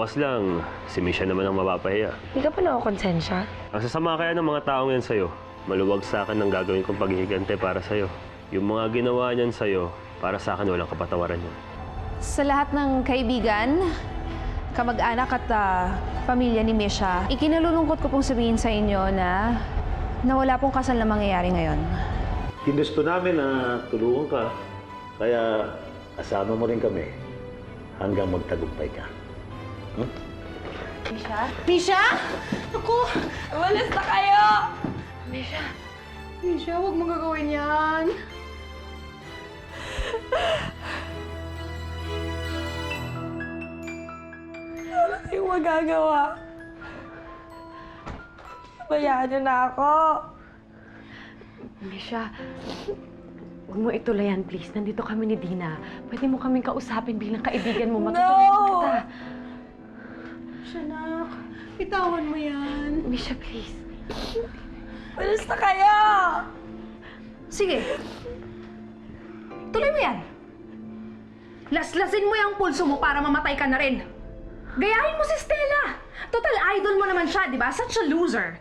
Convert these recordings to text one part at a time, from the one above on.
bukas lang, si Misha naman ang mapapahiya. Hindi ka pa nakakonsensya? Ang sasama kaya ng mga taong yan sa'yo, maluwag sa akin ang gagawin kong paghihigante para sa'yo. Yung mga ginawa niyan sa'yo, para sa akin walang kapatawaran yun. Sa lahat ng kaibigan, kamag-anak at pamilya ni Misha, ikinalulungkot ko pong sabihin sa inyo na wala pong kasal na mangyayari ngayon. Ginusto namin na tulungan ka, kaya asama mo rin kami hanggang magtagumpay ka. Misha? Misha? Naku! Walas na kayo! Misha, Misha, huwag mong gagawin yan. Wala kayong magagawa. Bayaan niyo na ako. Misha, huwag mo itulayan, please. Nandito kami ni Dina. Pwede mo kaming kausapin bilang kaibigan mo. Matutulungan kita. Misha, nak. Bitawan mo yan. Misha, please. Walas na kayo! Sige. Tuloy mo yan. Laslasin mo yung pulso mo para mamatay ka na rin. Gayahin mo si Stella. Total, idol mo naman siya, di ba? Such a loser.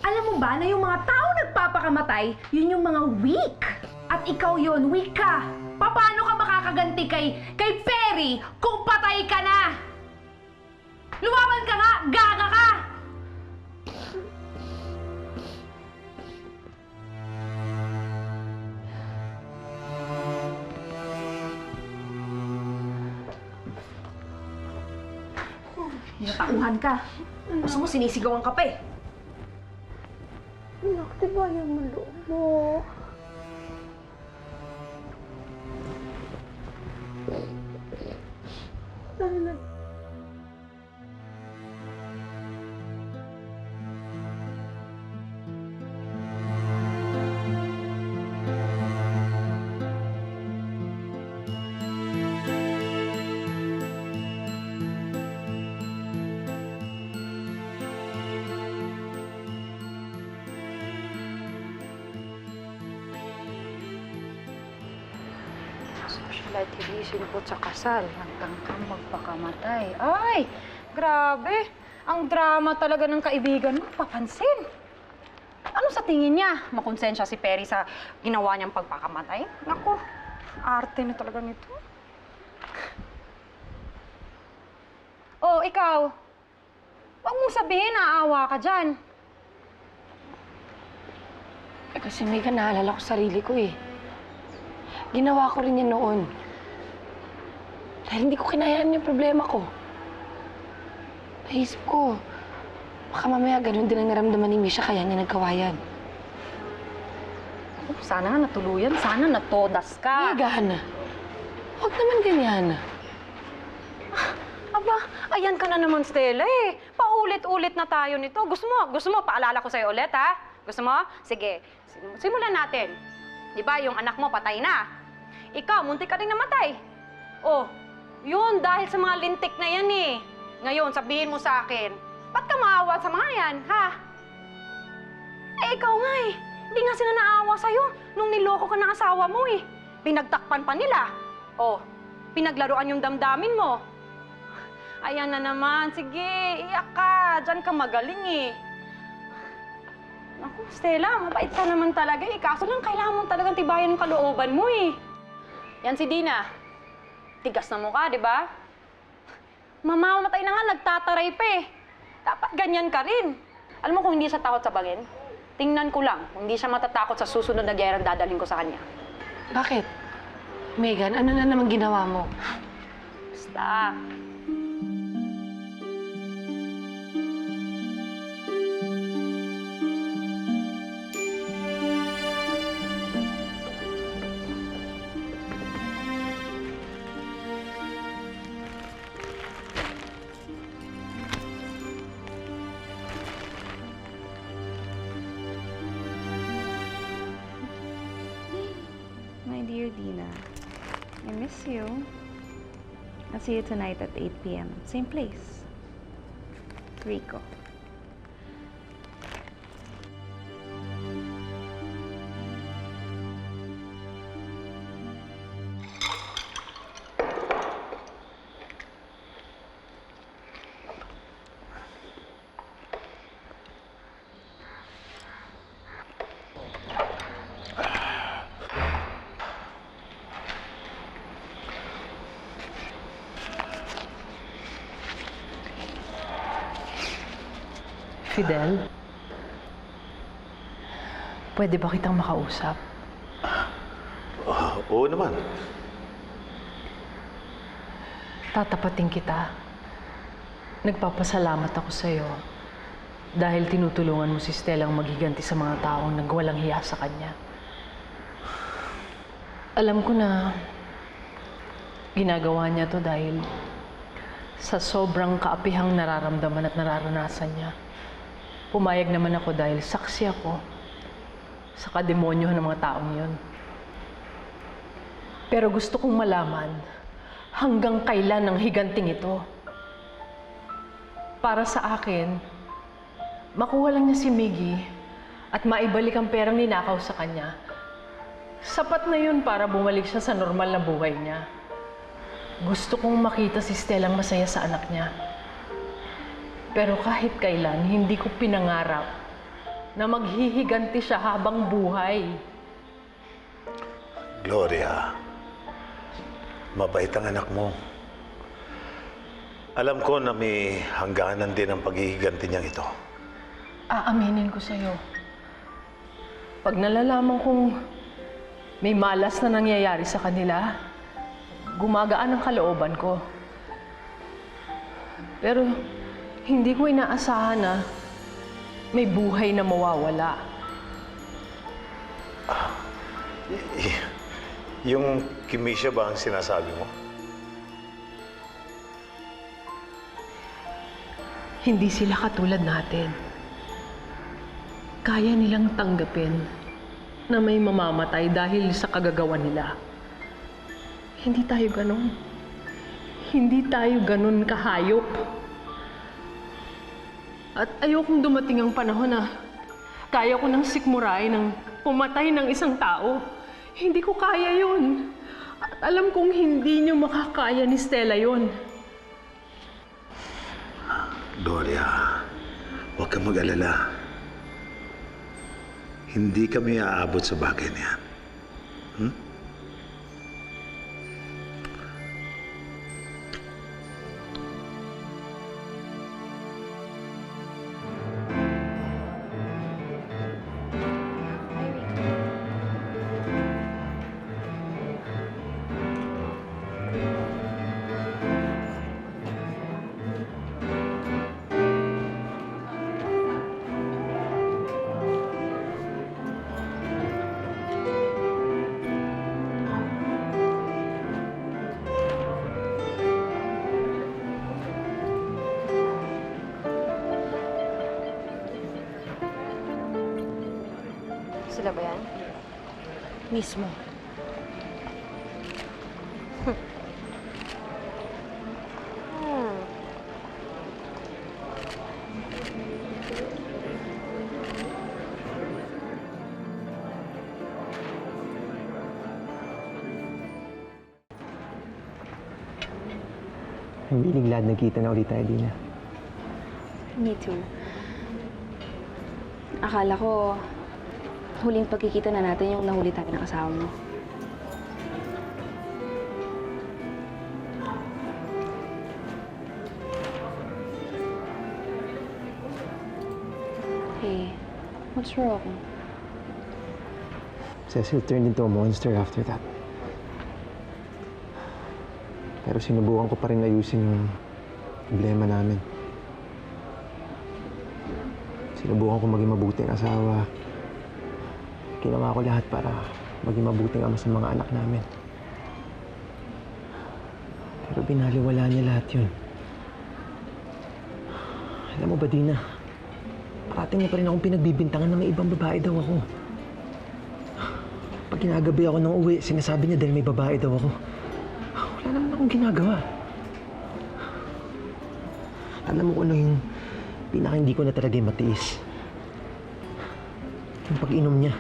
Alam mo ba na yung mga tao nagpapakamatay, yun yung mga weak. At ikaw yun, weak ka. Paano ka makakaganti kay Perry kung patay ka na? Lumaban ka nga! Gaga ka! Natauhan ka. Gusto mo sinisigawan ka pa eh. Anak, diba yung loob mo? Social activation po sa kasal hanggang kang magpakamatay. Ay, grabe. Ang drama talaga ng kaibigan mo, papansin. Ano sa tingin niya? Makonsensya si Perry sa ginawa niyang pagpakamatay? Naku, arte na talaga nito. Oh, ikaw. Huwag mong sabihin, naawa ka dyan. Eh, kasi may naalala ko sarili ko eh. Ginawa ko rin yan noon. Dahil hindi ko kinayaan yung problema ko. Naisip ko, baka mamaya ganun din ang naramdaman ni Misha kaya niya nagkawa yan. Sana nga natuluyan. Sana natodas ka. Megan, huwag naman ganyan. Aba, ayan ka na naman, Stella eh. Paulit-ulit na tayo nito. Gusto mo, paalala ko sa'yo ulit, ha? Gusto mo? Sige, simulan natin. Di ba, yung anak mo patay na. Ikaw, muntik ka rin namatay. Oh, yun, dahil sa mga lintik na yan eh. Ngayon, sabihin mo sa akin, ba't ka maawa sa mga yan, ha? Eh, ikaw nga eh. Hindi nga sila naawa sa'yo nung niloko ka ng asawa mo eh. Pinagtakpan pa nila. Oh, pinaglaruan yung damdamin mo. Ayan na naman. Sige, iyak ka. Diyan ka magaling eh. Naku, Stella, mabait ka naman talaga eh. Kaso lang, kailangan mo talagang tibayan ng kalooban mo eh. Yan si Dina. Tigas na mukha, di ba? Mamamatay na nga, nagtataray pa eh. Dapat ganyan ka rin. Alam mo kung hindi siya takot sa bangin, tingnan ko lang kung hindi siya matatakot sa susunod na gyerang dadalhin ko sa kanya. Bakit? Megan, ano na naman ginawa mo? Basta. My dear Dina, I miss you. I'll see you tonight at 8 p.m. Same place. Rico. Fidel, pwede ba kitang makausap? Oo naman. Tatapatin kita. Nagpapasalamat ako sa'yo dahil tinutulungan mo si Stellang maghiganti sa mga taong nagwalang hiya sa kanya. Alam ko na ginagawa niya to dahil sa sobrang kaapihang nararamdaman at nararanasan niya. Pumayag naman ako dahil saksi ako sa kademonyo ng mga taong yun. Pero gusto kong malaman hanggang kailan ang higanting ito. Para sa akin, makuha lang niya si Miggy at maibalik ang perang ninakaw sa kanya. Sapat na yun para bumalik siya sa normal na buhay niya. Gusto kong makita si Stellang masaya sa anak niya. Pero kahit kailan, hindi ko pinangarap na maghihiganti siya habang buhay. Gloria, mabait ang anak mo. Alam ko na may hangganan din ang paghihiganti niyang ito. Aaminin ko sa'yo. Pag nalalaman kong may malas na nangyayari sa kanila, gumagaan ang kalooban ko. Pero hindi ko inaasahan na may buhay na mawawala. Yung Kimisha ba ang sinasabi mo? Hindi sila katulad natin. Kaya nilang tanggapin na may mamamatay dahil sa kagagawa nila. Hindi tayo ganon. Hindi tayo ganon kahayop. At ayokong dumating ang panahon na kaya ko nang sikmuray ng pumatay ng isang tao. Hindi ko kaya yun. At alam kong hindi niyo makakaya ni Stella yun. Gloria, huwag kang mag-alala. Hindi kami aabot sa bagay na yan. Hmm? Sila ba yan? Mismo. I'm really glad nagkita na ulit tayo, Dina. Me too. Akala ko, huling pagkikita na natin yung nahuli tayo ng asawa mo. Hey, what's wrong? Cecil turned into a monster after that. Pero sinubukan ko pa rin ayusin yung problema namin. Sinubukan ko maging mabuting asawa. Ginawa ko lahat para maging mabuting ama sa mga anak namin. Pero binaliwala niya lahat yun. Alam mo ba, Dina? Parating niya pa rin akong pinagbibintangan na may ibang babae daw ako. Pag ginagabi ako ng uwi, sinasabi niya dahil may babae daw ako. Wala naman akong ginagawa. Alam mo kung ano yung pinaka-hindi ko na talaga matiis. Yung pag-inom niya.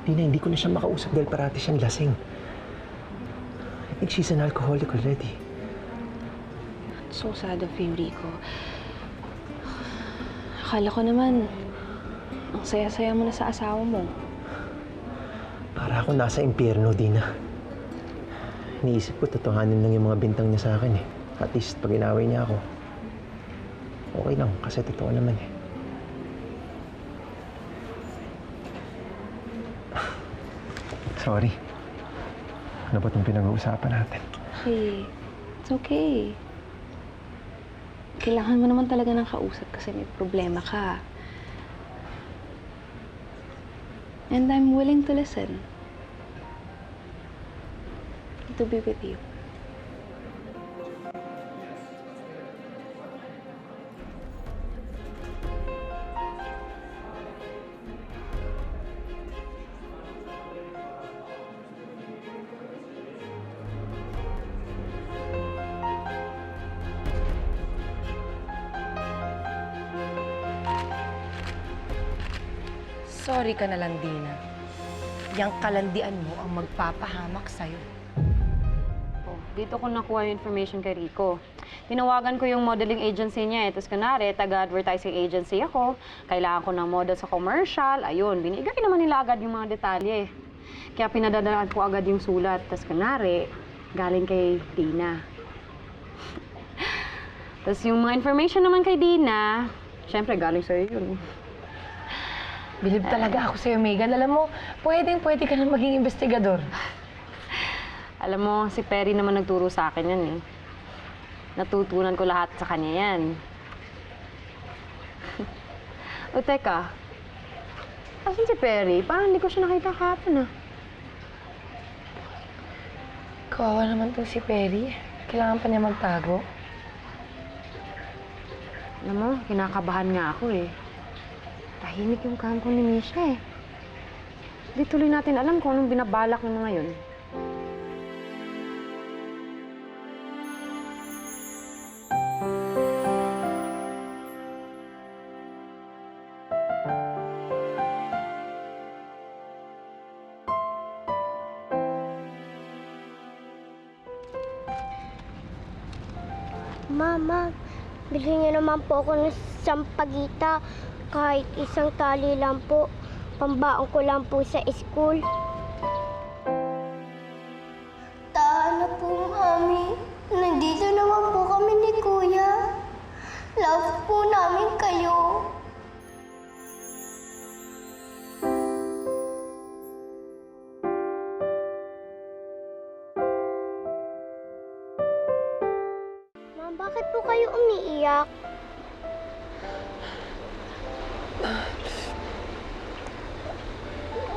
Hindi ko na siya makausap dahil parati siyang lasing. I think she's an alcoholic already. So sad of you, Rico. Akala ko naman, ang saya-saya mo na sa asawa mo. Para ako nasa impyerno, Dina. Iniisip ko, totohanin lang yung mga bintang niya sa akin eh. At least, pag inaway niya ako, Okay lang, kasi totoo naman eh. Sorry. Ano ba itong pinag-uusapan natin? Hey, it's okay. Kailangan mo naman talaga ng kausap kasi may problema ka. And I'm willing to listen. To be with you. Sorry ka na lang, Dina. Yang kalandian mo ang magpapahamak sa'yo. Oh, dito ko nakuha yung information kay Rico. Tinawagan ko yung modeling agency niya. Tapos kunwari, taga-advertising agency ako. Kailangan ko ng model sa commercial. Ayun, binigay naman nila agad yung mga detalye. Kaya pinadadalaan ko agad yung sulat. Tapos kunwari, galing kay Dina. Tapos yung mga information naman kay Dina, syempre galing sa'yo yun. Bilib talaga ako sa'yo, Megan. Alam mo, pwedeng-pwede ka na maging investigador. Alam mo, si Perry naman nagturo sa akin yan eh. Natutunan ko lahat sa kanya yan. O teka, asan si Perry? Parang hindi ko siya nakita kahapon ah. Kawawa naman to si Perry. Kailangan pa niya magtago. Alam mo, kinakabahan nga ako eh. Tahimik yung kampo ni Misha eh. Hindi tuloy natin alam kung anong binabalak ng mga yun. Mama, bilhin niyo naman po ako ng sampagita. Kahit isang tali lang po. Pambaon ko lang po sa school. Tahan na po, Mami. Nandito naman po kami ni Kuya. Love po namin kayo. Ma'am, bakit po kayo umiiyak?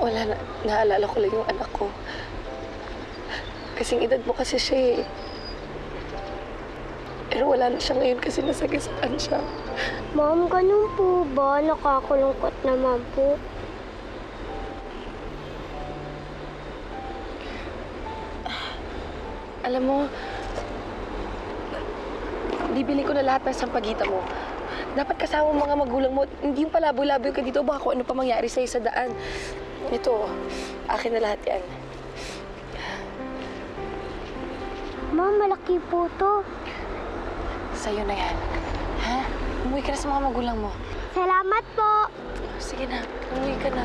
Wala na. Naalala ko lang yung anak ko. Kasing edad mo kasi siya eh. Pero wala na siya ngayon kasi nasagasaan siya. Ma'am, ganun po ba? Nakakulungkot naman po. Alam mo, bibili ko na lahat ng sampagita mo. Dapat kasama mga magulang mo. Hindi yung palabo-labo ka dito. Baka kung ano pa mangyari sa'yo sa daan. Ito, akin na lahat yan. Ma'am, malaki po to. Sa'yo na yan. Ha? Umuwi ka na sa mga magulang mo. Salamat po. Sige na, umuwi ka na.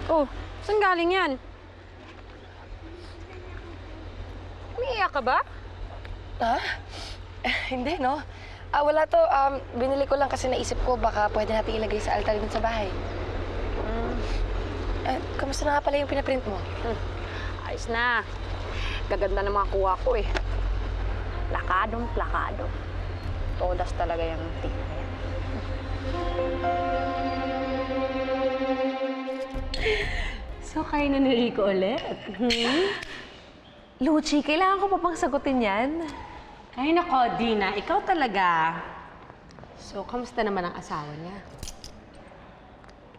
Oh, saan galing yan? Umiiyak ka ba? Ha? Hindi, no? Wala to. Binili ko lang kasi naisip ko baka pwede natin ilagay sa altar dun sa bahay. Kamusta na nga pala yung pinaprint mo? Ayos na. Gaganda ng mga kuha ko eh. Plakadong plakado. Todas talaga yung tingnan yan. So, kayo na ni Rico ulit? Luchi, kailangan ko pa pang sagutin yan. Ay, nako, Dina. Ikaw talaga. So, kamusta naman ang asawa niya?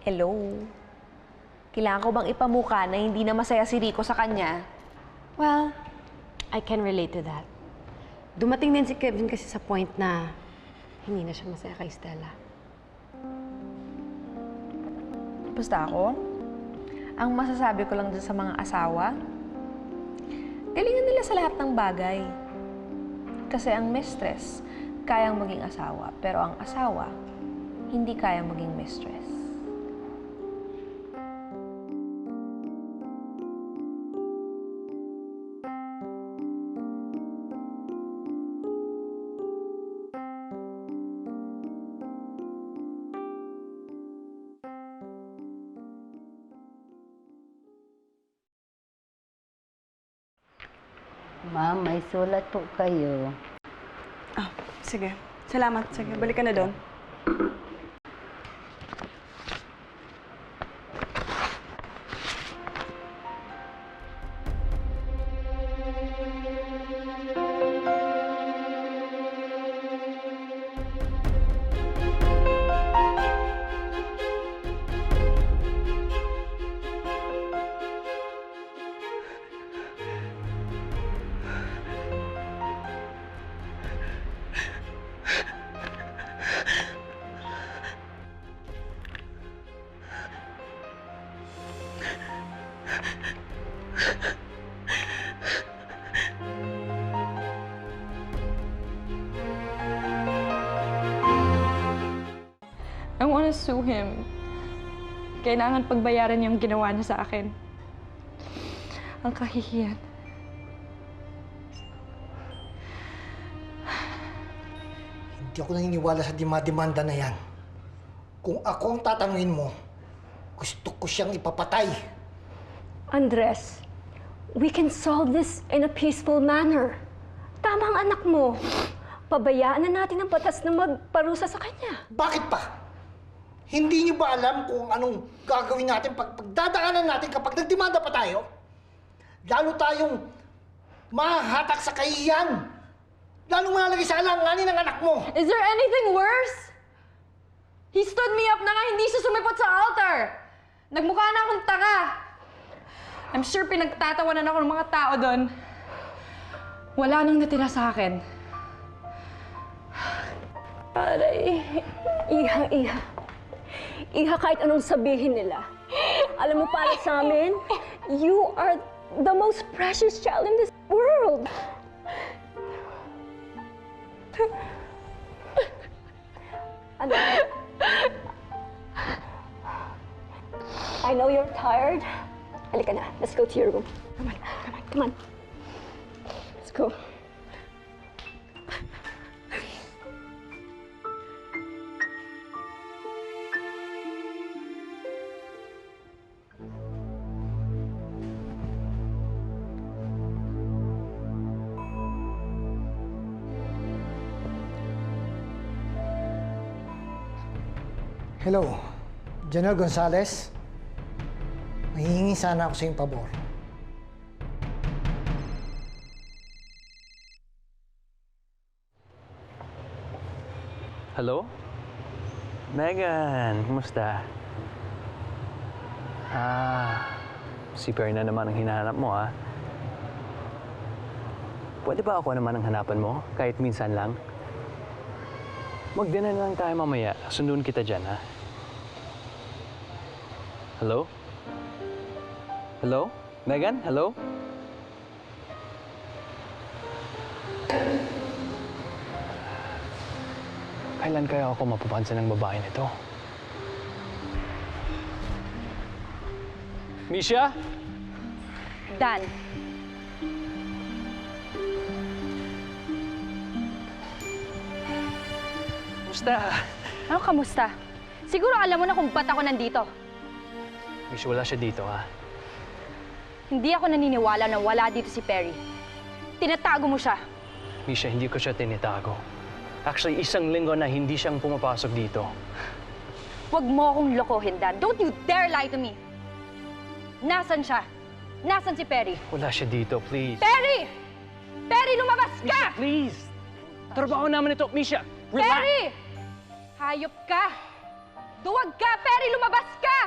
Hello? Kailangan ko bang ipamuka na hindi na masaya si Rico sa kanya? Well, I can relate to that. Dumating din si Kevin kasi sa point na hindi na siya masaya kay Stella. Basta ako, ang masasabi ko lang dyan sa mga asawa, galingan nila sa lahat ng bagay. Kasi ang mistress, kayang maging asawa. Pero ang asawa, hindi kayang maging mistress. Ma'am, may sulat po kayo. Ah, sige. Salamat. Sige, balik ka na doon. I wanna sue him. Kailangan pagbayaran yung ginawa niya sa akin. Ang kahihiyan. Hindi ako naniniwala sa demanda na yan. Kung ako ang tatanungin mo, gusto ko siyang ipapatay. Andres, we can solve this in a peaceful manner. Tama ang anak mo. Pabayaan na natin ang batas na magparusa sa kanya. Bakit pa? Hindi niyo ba alam kung anong gagawin natin pagdadaanan natin kapag nagdemanda pa tayo? Lalo tayong mahahatak sa kahiyan. Lalo malalagay sa alanganin ng anak mo. Is there anything worse? He stood me up na nga, hindi siya sumipot sa altar. Nagmukha na akong tanga. I'm sure pinagtatawanan ako ng mga tao doon. Wala nang natira sa akin. Aray, iha. Iha, kahit anong sabihin nila. Alam mo, para sa amin, you are the most precious child in this world. Ano? I know you're tired. Halika na. Let's go to your room. Come on. Let's go. Hello, General Gonzales. Mahihingi sana ako sa iyong pabor. Hello? Megan, kumusta? Si Perry na naman ang hinahanap mo, ha? Pwede ba ako naman ang hanapan mo, kahit minsan lang? Mag-dinner na lang tayo mamaya. Sundun kita dyan, ha? Hello? Hello? Megan? Hello? Kailan kaya ako mapapansin ng babae nito? Misha? Dan, Kamusta? ano kamusta? Siguro alam mo na kung ba't ako nandito. Misha, wala siya dito, ha? Hindi ako naniniwala na wala dito si Perry. Tinatago mo siya. Misha, hindi ko siya tinitago. Actually, 1 linggo na hindi siyang pumapasok dito. Huwag mo akong lokohin, Dan. Don't you dare lie to me. Nasan siya? Nasan si Perry? Wala siya dito, please. Perry! Perry, lumabas ka! Misha, please! Trabaho naman ito. Misha, relax! Perry! Hayop ka! Duwag ka! Perry, lumabas ka!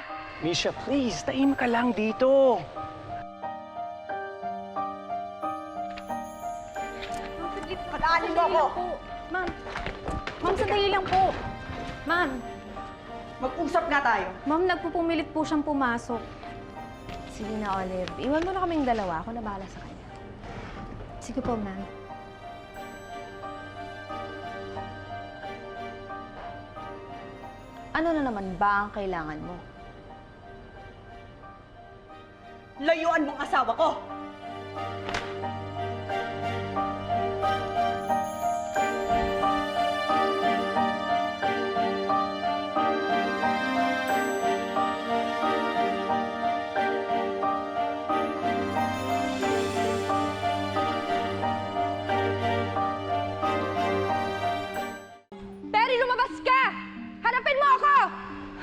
Misha, please, tahimik ka lang dito. Padaanin mo ako! Ma'am, sandali lang po. Ma'am. Mag-usap nga tayo. Ma'am, nagpupumilit po siyang pumasok. Sige na, Olive. Iwan mo na kaming dalawa. Ako na bahala sa kanya. Sige po, ma'am. Ano na naman ba ang kailangan mo? Layuan mong asawa ko!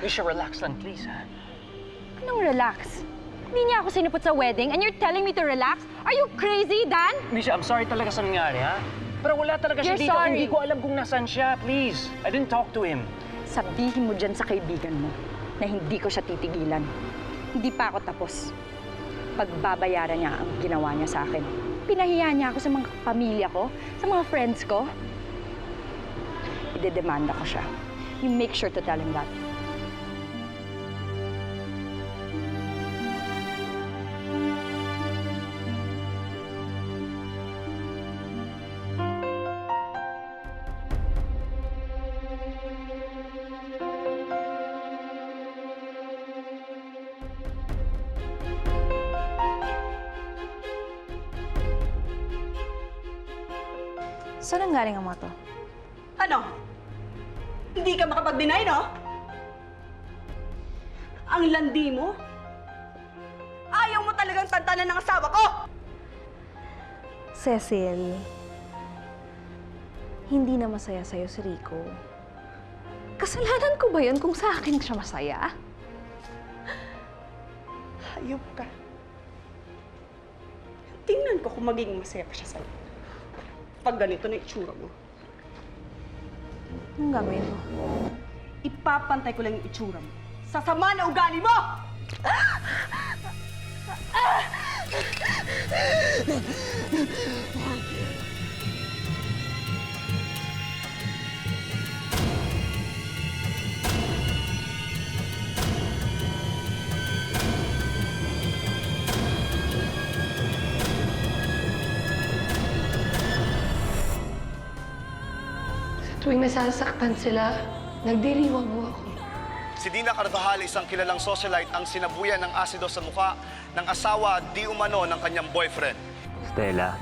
Misha, relax lang, please, ha? Anong relax? Hindi niya ako sinupot sa wedding and you're telling me to relax? Are you crazy, Dan? Misha, I'm sorry talaga sa nangyari, ha? Pero wala talaga siya You're dito. sorry. Hindi ko alam kung nasaan siya, please. I didn't talk to him. Sabihin mo dyan sa kaibigan mo na hindi ko siya titigilan. Hindi pa ako tapos. Pagbabayaran niya ang ginawa niya sa akin. Pinahiya niya ako sa mga pamilya ko, sa mga friends ko. Idedemanda ko siya. You make sure to tell him that. Saan ang galing ang mga to? Ano? Hindi ka makapag-deny, no? Ang landi mo? Ayaw mo talagang tantanan ng asawa ko! Cecil, hindi na masaya sa'yo si Rico. Kasalanan ko ba yun kung sa akin siya masaya? Hayop ka. Tingnan ko kung magiging masaya pa siya sa'yo. Pag ganito na itsura mo. Anong gagawin mo? Ipapantay ko lang yung itsura mo. Sasama na ugali mo! Tuwing nasasaktan sila, nagdiriwang mo ako. Si Dina Carvajal, isang kilalang socialite, ang sinabuyan ng asido sa mukha ng asawa di umano ng kanyang boyfriend. Stella,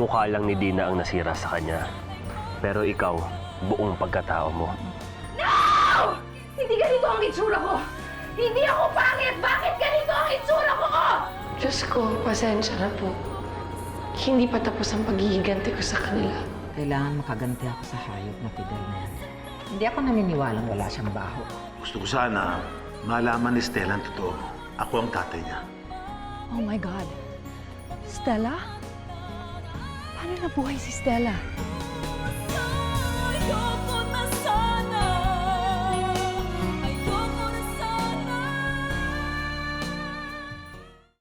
mukha lang ni Dina ang nasira sa kanya. Pero ikaw, buong pagkatao mo. No! Hindi ganito ang itsura ko! Hindi ako pangit! Bakit ganito ang itsura ko? Diyos ko, pasensya na po. Hindi pa tapos ang paghihiganti ko sa kanila. Kailangan makaganti ako sa hayop na Fidel na yan. Hindi ako naniniwalang wala siyang baho. Gusto ko sana malaman ni Stella ang totoo. Ako ang tatay niya. Oh my God. Stella? Paano nabuhay si Stella?